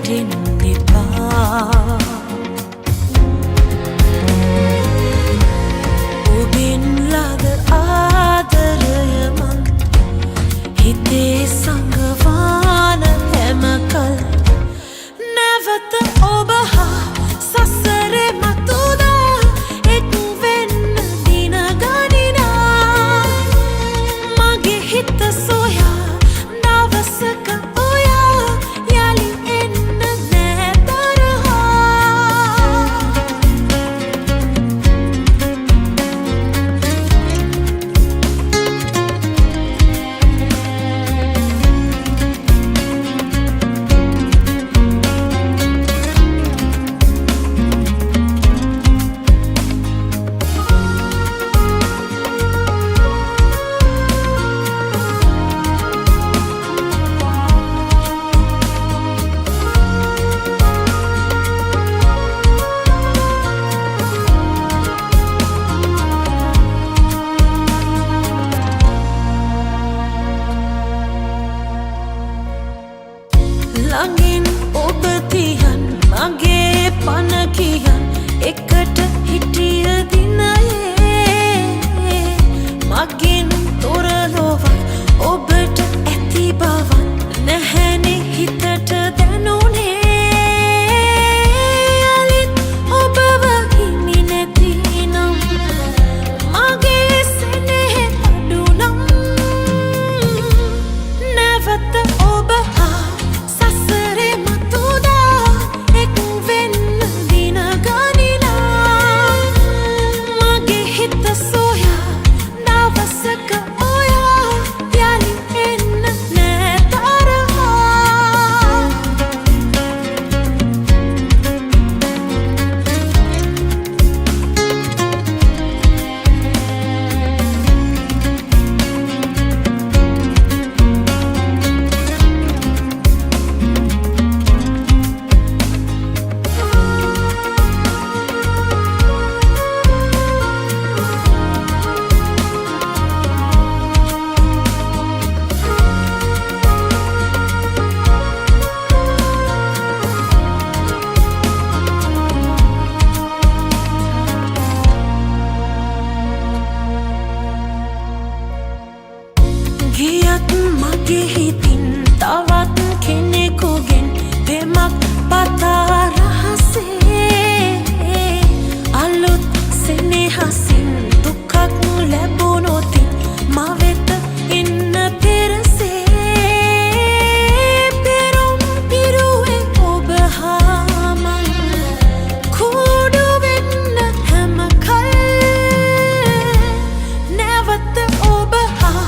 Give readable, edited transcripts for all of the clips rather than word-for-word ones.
රැවටෙන්නෙපා ඔබෙන් ලද ආදරය මං හිතේ සංගවාන හැමකල් නැවත ඔබ හා සසරේ මතුදා එක් වෙන්න දින ගණනා මගේ හිත සොයා දවසක ඔයා යලි එන්න නෑ තරහා ළඟින් ඔබ තියන් මගේ පන කියන් එකට හිටිය දිනයේ මගෙන් තොර ලොවක් ඔබට ඇති බවක් නැහැනේ හිතට දැනුනේ යලිත් ඔබව හිමි නැතිනම් මගේ සෙනෙහ අඩුනම් නැවත ඔබ හා ගියත් මගේ හිතින් තවත් කෙනෙකුගෙන් පෙමක් පතා රහසේ අලුත් සෙනෙහසින් දුකක් ලැබුණොතින් මවෙත එන්න පෙරසේ පෙරුම් පිරුවේ ඔබ හා මං කුඩු වෙන්න හැම කල් නැවත ඔබ හා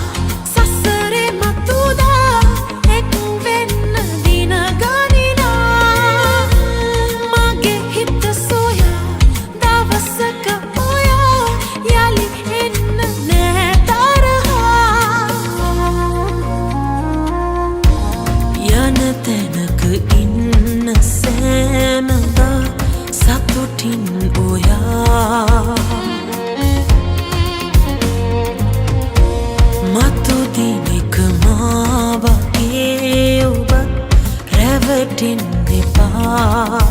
තැනක ඉන්න සෑමදා සතුටින් ඔයා මතු දිනෙක මා වගේ ඔබත් රැවටෙන්න එපා